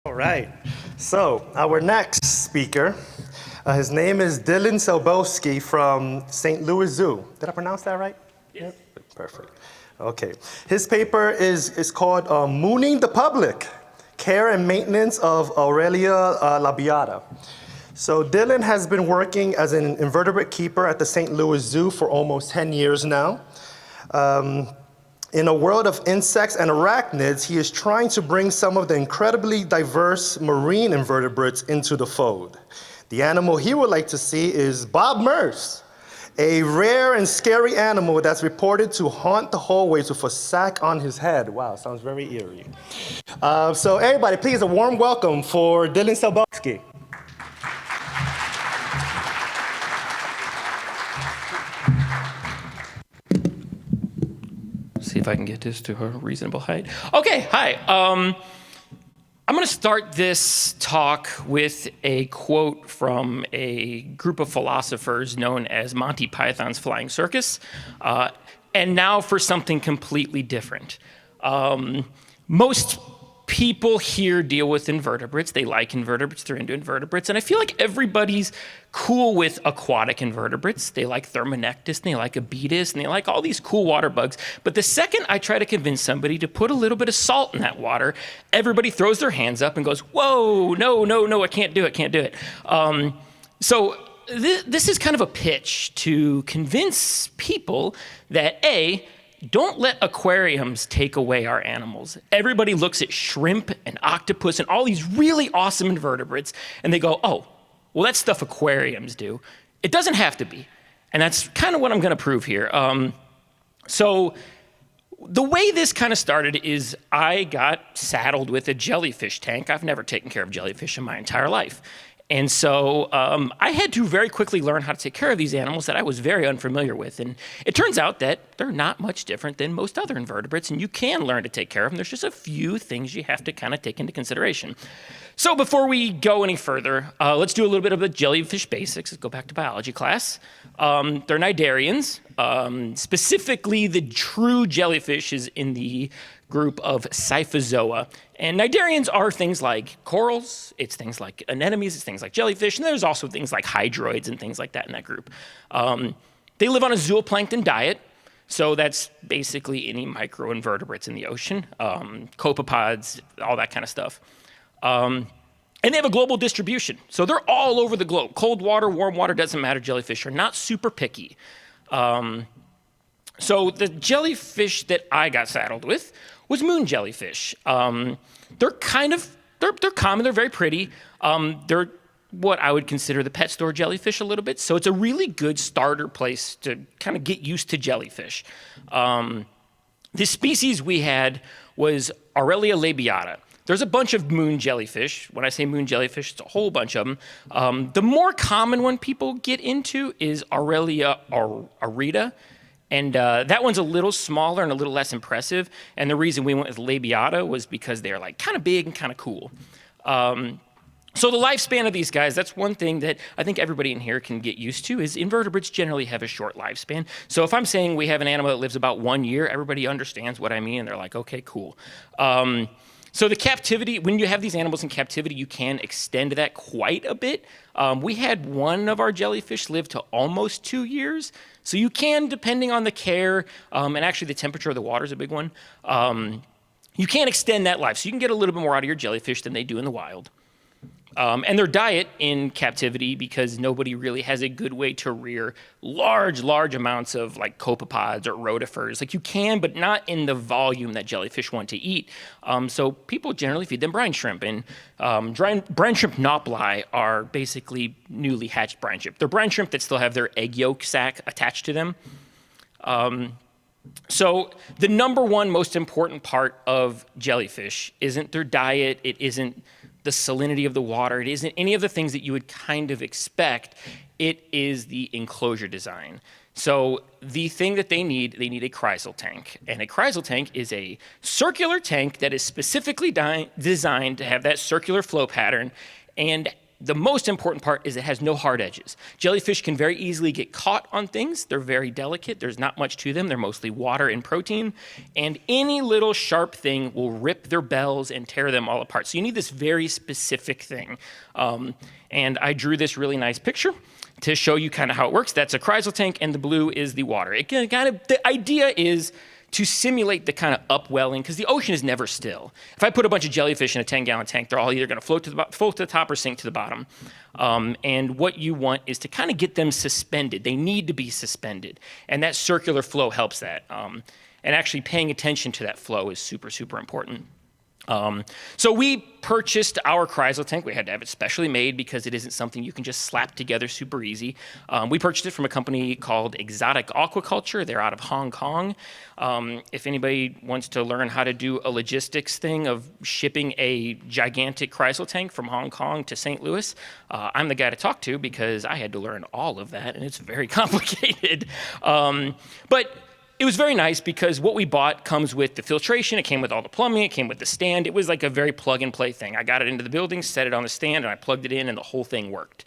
All right. So our next speaker, his name is Dylan Cebulske from St. Louis Zoo. Did I pronounce that right? Yes. Yep. Perfect. Okay. His paper is called Mooning the Public, Care and Maintenance of Aurelia labiata. So Dylan has been working as an invertebrate keeper at the St. Louis Zoo for almost 10 years now. In a world of insects and arachnids, he is trying to bring some of the incredibly diverse marine invertebrates into the fold. The animal he would like to see is Bob Merce, a rare and scary animal that's reported to haunt the hallways with a sack on his head. Wow, sounds very eerie. So everybody, please, a warm welcome for Dylan Cebulske. See if I can get this to a reasonable height. Okay, hi. I'm going to start this talk with a quote from a group of philosophers known as Monty Python's Flying Circus, and now for something completely different. Most people here deal with invertebrates. They like invertebrates. They're into invertebrates. And I feel like everybody's cool with aquatic invertebrates. They like Thermonectis, and they like Abetus, and they like all these cool water bugs. But the second I try to convince somebody to put a little bit of salt in that water, everybody throws their hands up and goes, whoa, no, I can't do it. So this is kind of a pitch to convince people that A, don't let aquariums take away our animals. Everybody looks at shrimp and octopus and all these really awesome invertebrates, and they go, oh, well, that's stuff aquariums do. It doesn't have to be. And that's kind of what I'm going to prove here. So the way this kind of started is I got saddled with a jellyfish tank. I've never taken care of jellyfish in my entire life. And so I had to very quickly learn how to take care of these animals that I was very unfamiliar with. And it turns out that they're not much different than most other invertebrates, and you can learn to take care of them. There's just a few things you have to kind of take into consideration. So before we go any further, let's do a little bit of the jellyfish basics. Let's go back to biology class. They're Cnidarians. Specifically, the true jellyfish is in the group of Scyphozoa. And Cnidarians are things like corals, it's things like anemones, it's things like jellyfish, and there's also things like hydroids and things like that in that group. They live on a zooplankton diet, so that's basically any microinvertebrates in the ocean, copepods, all that kind of stuff. And they have a global distribution, so they're all over the globe. Cold water, warm water, doesn't matter. Jellyfish are not super picky. So the jellyfish that I got saddled with was moon jellyfish. They're common, they're very pretty. They're what I would consider the pet store jellyfish a little bit. So it's a really good starter place to kind of get used to jellyfish. The species we had was Aurelia labiata. There's a bunch of moon jellyfish. When I say moon jellyfish, it's a whole bunch of them. The more common one people get into is Aurelia labiata. And that one's a little smaller and a little less impressive. And the reason we went with labiata was because they're like kind of big and kind of cool. So the lifespan of these guys, that's one thing that I think everybody in here can get used to, is invertebrates generally have a short lifespan. So if I'm saying we have an animal that lives about 1 year, everybody understands what I mean, and they're like, okay, cool. So the captivity, when you have these animals in captivity, you can extend that quite a bit. We had one of our jellyfish live to almost 2 years. So you can, depending on the care, and actually the temperature of the water is a big one, you can extend that life. So you can get a little bit more out of your jellyfish than they do in the wild. And their diet in captivity, because nobody really has a good way to rear large amounts of like copepods or rotifers. Like you can, but not in the volume that jellyfish want to eat. So people generally feed them brine shrimp. And brine shrimp nauplii are basically newly hatched brine shrimp. They're brine shrimp that still have their egg yolk sac attached to them. So the number one most important part of jellyfish isn't their diet, it isn't the salinity of the water, it isn't any of the things that you would kind of expect, it is the enclosure design. So the thing that they need a chrysal tank. And a chrysal tank is a circular tank that is specifically designed to have that circular flow pattern. And the most important part is it has no hard edges. Jellyfish can very easily get caught on things. They're very delicate. There's not much to them. They're mostly water and protein. And any little sharp thing will rip their bells and tear them all apart. So you need this very specific thing. And I drew this really nice picture to show you kind of how it works. That's a chrysal tank, and the blue is the water. The idea is to simulate the kind of upwelling, because the ocean is never still. If I put a bunch of jellyfish in a 10-gallon tank, they're all either going to float to the top or sink to the bottom. And what you want is to kind of get them suspended. They need to be suspended, and that circular flow helps that. And actually paying attention to that flow is super, super important. So we purchased our chrysal tank. We had to have it specially made because it isn't something you can just slap together super easy. We purchased it from a company called Exotic Aquaculture. They're out of Hong Kong. If anybody wants to learn how to do a logistics thing of shipping a gigantic chrysal tank from Hong Kong to St. Louis, I'm the guy to talk to because I had to learn all of that, and it's very complicated. But it was very nice because what we bought comes with the filtration. It came with all the plumbing. It came with the stand. It was like a very plug-and-play thing. I got it into the building, set it on the stand, and I plugged it in, and the whole thing worked,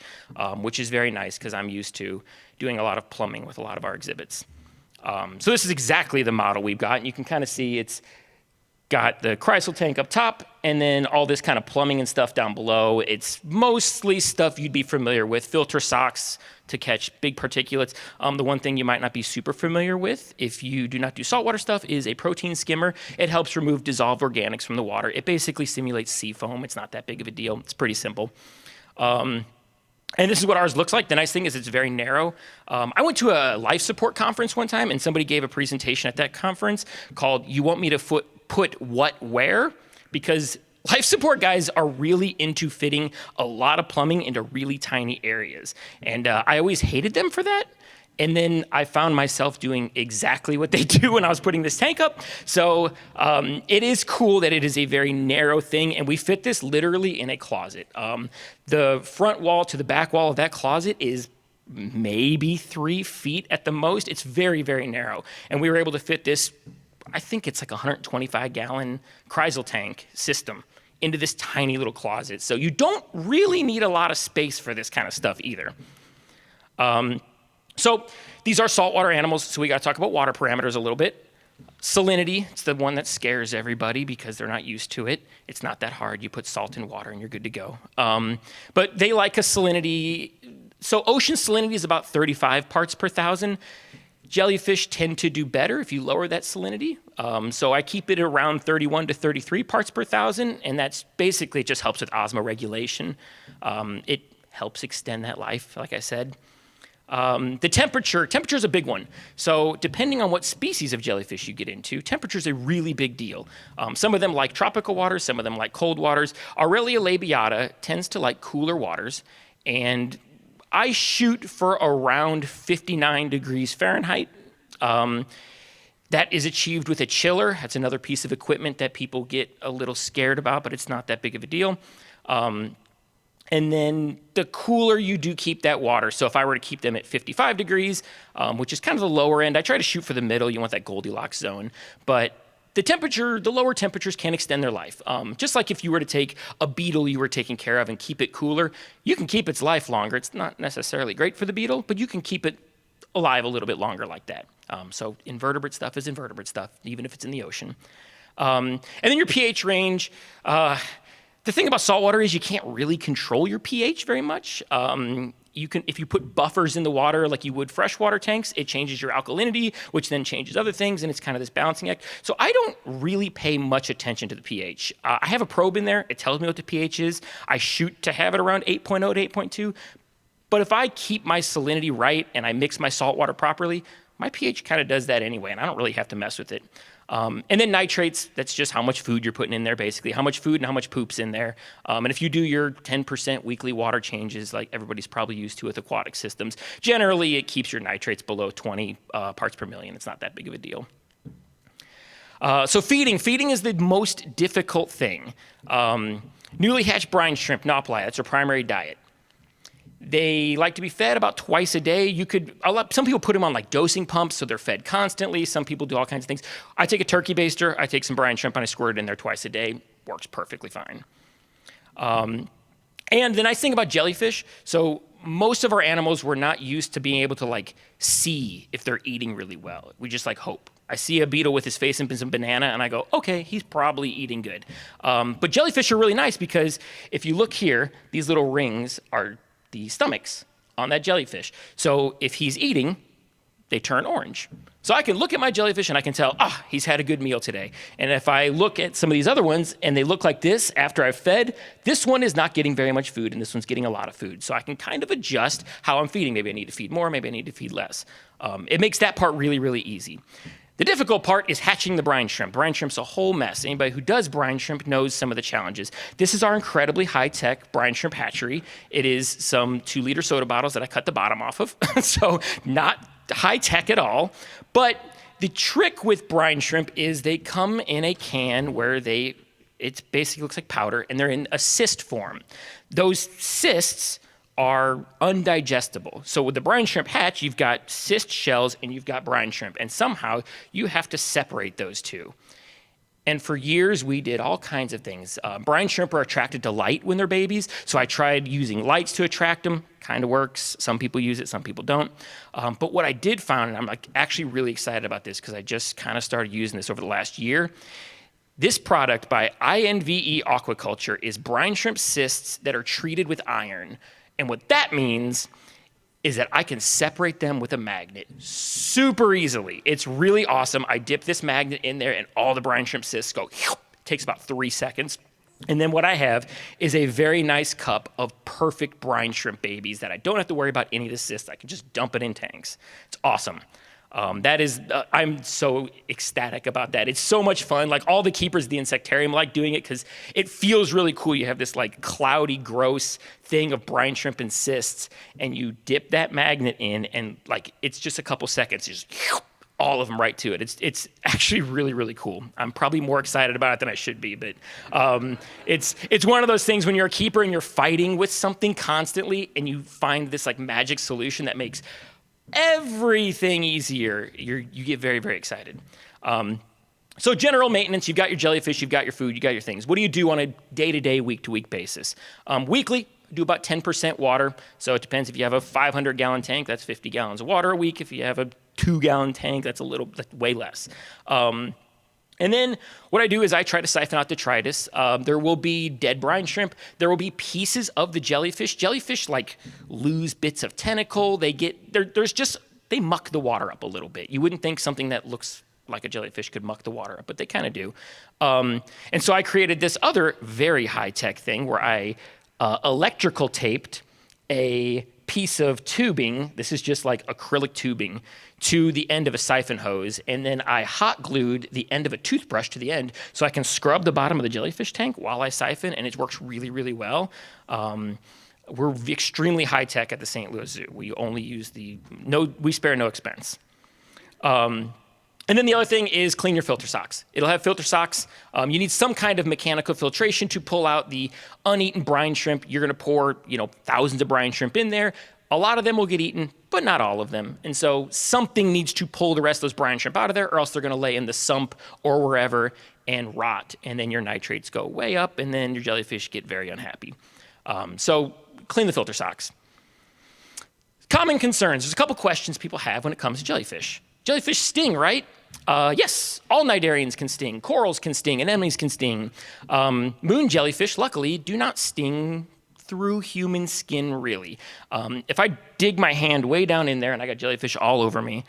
which is very nice because I'm used to doing a lot of plumbing with a lot of our exhibits. So this is exactly the model we've got, and you can kind of see it's got the chrysal tank up top, and then all this kind of plumbing and stuff down below. It's mostly stuff you'd be familiar with, filter socks to catch big particulates. The one thing you might not be super familiar with if you do not do saltwater stuff is a protein skimmer. It helps remove dissolved organics from the water. It basically simulates sea foam. It's not that big of a deal. It's pretty simple. And this is what ours looks like. The nice thing is it's very narrow. I went to a life support conference one time, and somebody gave a presentation at that conference called "You Want Me to Put What Where?" Because life support guys are really into fitting a lot of plumbing into really tiny areas. And I always hated them for that. And then I found myself doing exactly what they do when I was putting this tank up. So it is cool that it is a very narrow thing, and we fit this literally in a closet. The front wall to the back wall of that closet is maybe 3 feet at the most. It's very, very narrow. And we were able to fit this, I think it's like a 125-gallon chrysal tank system into this tiny little closet. So you don't really need a lot of space for this kind of stuff either. So these are saltwater animals, so we got to talk about water parameters a little bit. Salinity, it's the one that scares everybody because they're not used to it. It's not that hard. You put salt in water and you're good to go. But they like a salinity. So ocean salinity is about 35 parts per thousand. Jellyfish tend to do better if you lower that salinity. So I keep it around 31 to 33 parts per thousand, and that's basically, it just helps with osmoregulation. It helps extend that life, like I said. The temperature is a big one. So depending on what species of jellyfish you get into, temperature is a really big deal. Some of them like tropical waters, some of them like cold waters. Aurelia labiata tends to like cooler waters, and I shoot for around 59 degrees Fahrenheit. That is achieved with a chiller. That's another piece of equipment that people get a little scared about, but it's not that big of a deal. And then the cooler you do keep that water. So if I were to keep them at 55 degrees, which is kind of the lower end, I try to shoot for the middle. You want that Goldilocks zone. But the lower temperatures can extend their life. Just like if you were to take a beetle you were taking care of and keep it cooler, you can keep its life longer. It's not necessarily great for the beetle, but you can keep it alive a little bit longer like that. So invertebrate stuff is invertebrate stuff, even if it's in the ocean. And then your pH range. The thing about saltwater is you can't really control your pH very much. If you put buffers in the water like you would freshwater tanks, it changes your alkalinity, which then changes other things, and it's kind of this balancing act. So I don't really pay much attention to the pH. I have a probe in there. It tells me what the pH is. I shoot to have it around 8.0 to 8.2. But if I keep my salinity right and I mix my saltwater properly, my pH kind of does that anyway, and I don't really have to mess with it. And then nitrates, that's just how much food you're putting in there, basically. How much food and how much poop's in there. And if you do your 10% weekly water changes, like everybody's probably used to with aquatic systems, generally it keeps your nitrates below 20 parts per million. It's not that big of a deal. So feeding. Feeding is the most difficult thing. Newly hatched brine shrimp, knopfler, that's their primary diet. They like to be fed about twice a day. Some people put them on like dosing pumps, so they're fed constantly. Some people do all kinds of things. I take a turkey baster, I take some brine shrimp, and I squirt it in there twice a day. Works perfectly fine. And And the nice thing about jellyfish, so most of our animals were not used to being able to like see if they're eating really well. We just like hope. I see a beetle with his face in some banana and I go, okay, he's probably eating good. But jellyfish are really nice because if you look here, these little rings are the stomachs on that jellyfish. So if he's eating, they turn orange. So I can look at my jellyfish and I can tell, he's had a good meal today. And if I look at some of these other ones and they look like this after I've fed, this one is not getting very much food and this one's getting a lot of food. So I can kind of adjust how I'm feeding. Maybe I need to feed more, maybe I need to feed less. It makes that part really, really easy. The difficult part is hatching the brine shrimp. Brine shrimp's a whole mess. Anybody who does brine shrimp knows some of the challenges. This is our incredibly high-tech brine shrimp hatchery. It is some 2-liter soda bottles that I cut the bottom off of, so not high-tech at all. But the trick with brine shrimp is they come in a can where it basically looks like powder, and they're in a cyst form. Those cysts are undigestible. So with the brine shrimp hatch, you've got cyst shells and you've got brine shrimp, and somehow you have to separate those two. And for years, we did all kinds of things. Brine shrimp are attracted to light when they're babies, so I tried using lights to attract them. Kind of works. Some people use it, some people don't. But what I did find, and I'm like actually really excited about this because I just kind of started using this over the last year. This product by INVE Aquaculture is brine shrimp cysts that are treated with iron. And what that means is that I can separate them with a magnet super easily. It's really awesome. I dip this magnet in there and all the brine shrimp cysts go, it takes about 3 seconds. And then what I have is a very nice cup of perfect brine shrimp babies that I don't have to worry about any of the cysts. I can just dump it in tanks. It's awesome. I'm so ecstatic about that. It's so much fun. Like all the keepers of the Insectarium like doing it because it feels really cool. You have this like cloudy, gross thing of brine shrimp and cysts, and you dip that magnet in, and like it's just a couple seconds, you just all of them right to it. It's actually really, really cool. I'm probably more excited about it than I should be, but it's one of those things when you're a keeper and you're fighting with something constantly, and you find this like magic solution that makes everything easier, you get very, very excited. So general maintenance, you've got your jellyfish, you've got your food, you got your things. What do you do on a day-to-day, week-to-week basis? Weekly, do about 10% water. So it depends. If you have a 500-gallon tank, that's 50 gallons of water a week. If you have a 2-gallon tank, that's way less. And then what I do is I try to siphon out detritus. There will be dead brine shrimp. There will be pieces of the jellyfish. Jellyfish like lose bits of tentacle. They muck the water up a little bit. You wouldn't think something that looks like a jellyfish could muck the water up, but they kind of do. And so I created this other very high-tech thing where I electrical taped a piece of tubing, this is just like acrylic tubing, to the end of a siphon hose, and then I hot glued the end of a toothbrush to the end so I can scrub the bottom of the jellyfish tank while I siphon, and it works really, really well. We're extremely high tech at the St. Louis Zoo. We only use we spare no expense. And then the other thing is clean your filter socks. It'll have filter socks. You need some kind of mechanical filtration to pull out the uneaten brine shrimp. You're gonna pour, thousands of brine shrimp in there. A lot of them will get eaten, but not all of them. And so something needs to pull the rest of those brine shrimp out of there, or else they're gonna lay in the sump or wherever and rot. And then your nitrates go way up, and then your jellyfish get very unhappy. So clean the filter socks. Common concerns. There's a couple questions people have when it comes to jellyfish. Jellyfish sting, right? Yes, all cnidarians can sting. Corals can sting. Anemones can sting. Moon jellyfish, luckily, do not sting through human skin, really. If I dig my hand way down in there and I got jellyfish all over me,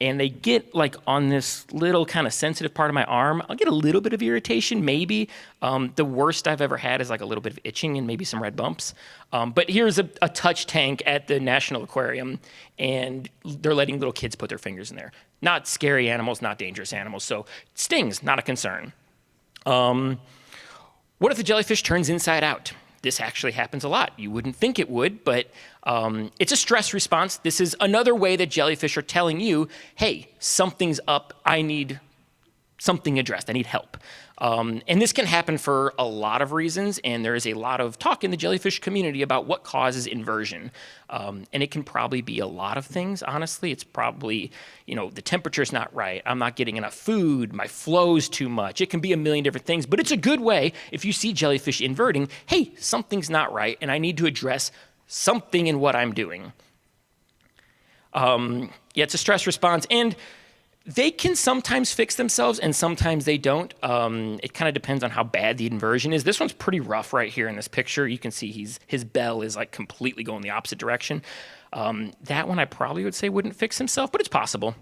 and they get like on this little kind of sensitive part of my arm, I'll get a little bit of irritation, maybe. The worst I've ever had is like a little bit of itching and maybe some red bumps. But here's a touch tank at the National Aquarium, and they're letting little kids put their fingers in there. Not scary animals, not dangerous animals, so stings, not a concern. What if the jellyfish turns inside out? This actually happens a lot. You wouldn't think it would, but it's a stress response. This is another way that jellyfish are telling you, hey, something's up. I need something addressed. I need help. And this can happen for a lot of reasons, and there is a lot of talk in the jellyfish community about what causes inversion. And it can probably be a lot of things, honestly. It's probably, the temperature's not right, I'm not getting enough food, my flow's too much. It can be a million different things, but it's a good way, if you see jellyfish inverting, hey, something's not right, and I need to address something in what I'm doing. It's a stress response, and they can sometimes fix themselves and sometimes they don't. It kind of depends on how bad the inversion is. This one's pretty rough right here in this picture. You can see his bell is like completely going the opposite direction. That one I probably would say wouldn't fix himself, but it's possible.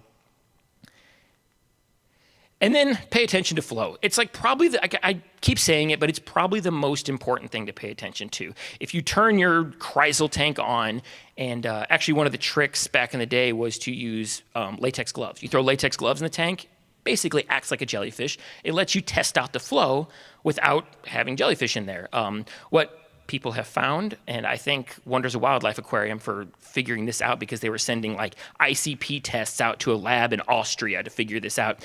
And then pay attention to flow. It's like probably, I keep saying it, but it's probably the most important thing to pay attention to. If you turn your chrysal tank on, and actually one of the tricks back in the day was to use latex gloves. You throw latex gloves in the tank, basically acts like a jellyfish. It lets you test out the flow without having jellyfish in there. What people have found, and I thank Wonders of Wildlife Aquarium for figuring this out because they were sending like ICP tests out to a lab in Austria to figure this out.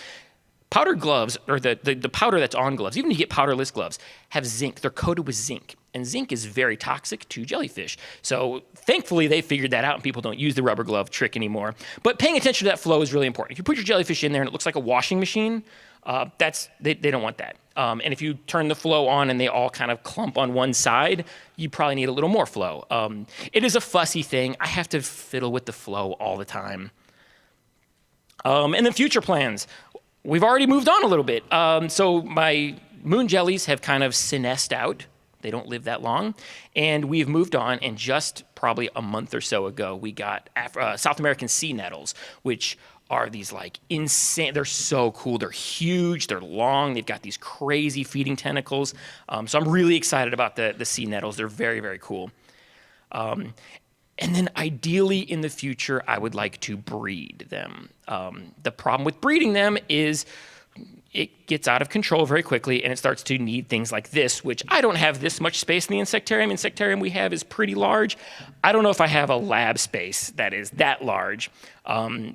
Powder gloves, or the powder that's on gloves, even if you get powderless gloves, have zinc. They're coated with zinc. And zinc is very toxic to jellyfish. So thankfully, they figured that out and people don't use the rubber glove trick anymore. But paying attention to that flow is really important. If you put your jellyfish in there and it looks like a washing machine, they don't want that. And if you turn the flow on and they all kind of clump on one side, you probably need a little more flow. It is a fussy thing. I have to fiddle with the flow all the time. And then future plans. We've already moved on a little bit. So my moon jellies have kind of senesced out. They don't live that long. And we've moved on, and just probably a month or so ago, we got South American sea nettles, which are these like insane, they're so cool. They're huge, they're long, they've got these crazy feeding tentacles. So I'm really excited about the sea nettles. They're very, very cool. And then ideally in the future, I would like to breed them. The problem with breeding them is it gets out of control very quickly and it starts to need things like this, which I don't have this much space in the insectarium. Insectarium we have is pretty large. I don't know if I have a lab space that is that large.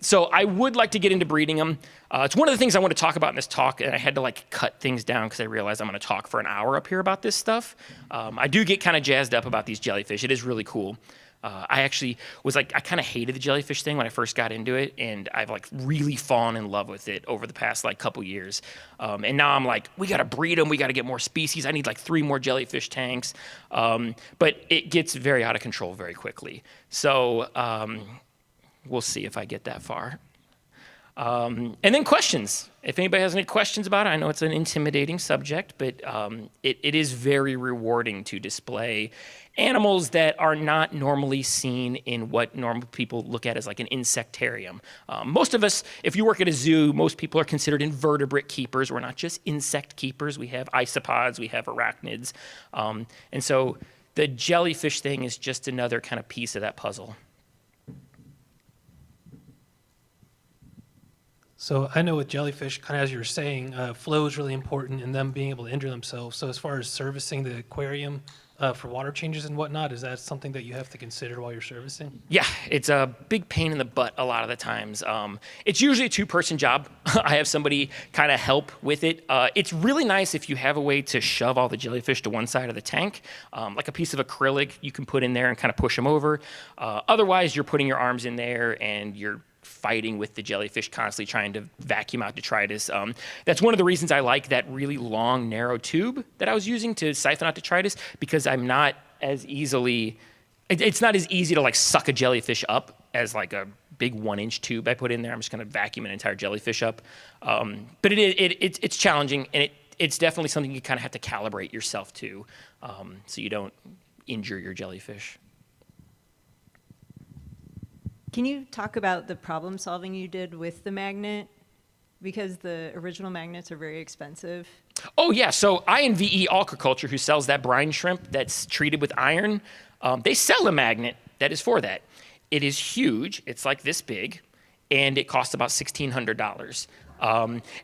So I would like to get into breeding them. It's one of the things I want to talk about in this talk, and I had to like cut things down because I realized I'm going to talk for an hour up here about this stuff. I do get kind of jazzed up about these jellyfish. It is really cool. I actually was like, I kind of hated the jellyfish thing when I first got into it, and I've like really fallen in love with it over the past like couple years. And now I'm like, we got to breed them, we got to get more species. I need like 3 more jellyfish tanks. But it gets very out of control very quickly. So we'll see if I get that far. And then questions. If anybody has any questions about it, I know it's an intimidating subject, but it is very rewarding to display animals that are not normally seen in what normal people look at as like an insectarium. Most of us, if you work at a zoo, most people are considered invertebrate keepers. We're not just insect keepers. We have isopods, we have arachnids. And so the jellyfish thing is just another kind of piece of that puzzle. So I know with jellyfish, kind of as you were saying, flow is really important in them being able to injure themselves. So as far as servicing the aquarium for water changes and whatnot, is that something that you have to consider while you're servicing? Yeah, it's a big pain in the butt a lot of the times. It's usually a 2-person job. I have somebody kind of help with it. It's really nice if you have a way to shove all the jellyfish to one side of the tank, like a piece of acrylic you can put in there and kind of push them over. Otherwise, you're putting your arms in there and you're fighting with the jellyfish, constantly trying to vacuum out detritus. That's one of the reasons I like that really long, narrow tube that I was using to siphon out detritus, because I'm not as easily, it's not as easy to like suck a jellyfish up as like a big 1-inch tube I put in there. I'm just going to vacuum an entire jellyfish up. But it's challenging, and it's definitely something you kind of have to calibrate yourself to, so you don't injure your jellyfish. Can you talk about the problem solving you did with the magnet? Because the original magnets are very expensive. Oh yeah, so INVE Aquaculture, who sells that brine shrimp that's treated with iron, they sell a magnet that is for that. It is huge, it's like this big, and it costs about $1,600.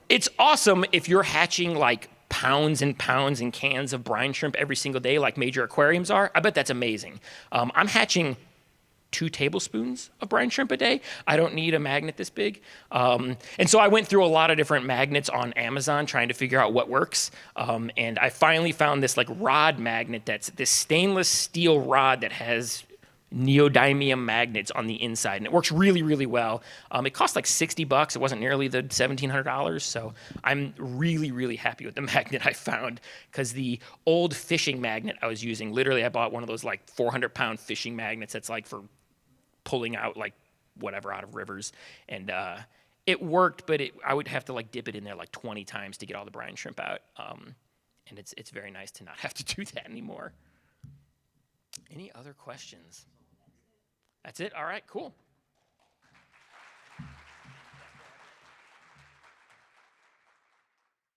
It's awesome if you're hatching like pounds and pounds and cans of brine shrimp every single day like major aquariums are. I bet that's amazing. I'm hatching 2 tablespoons of brine shrimp a day. I don't need a magnet this big. And so I went through a lot of different magnets on Amazon trying to figure out what works. And I finally found this like rod magnet that's this stainless steel rod that has neodymium magnets on the inside, and it works really, really well. It cost like $60. It wasn't nearly the $1,700, so I'm really, really happy with the magnet I found, because the old fishing magnet I was using, literally I bought one of those like 400-pound fishing magnets that's like for pulling out like whatever out of rivers, and it worked, but I would have to like dip it in there like 20 times to get all the brine shrimp out, and it's very nice to not have to do that anymore. Any other questions? That's it? All right, cool.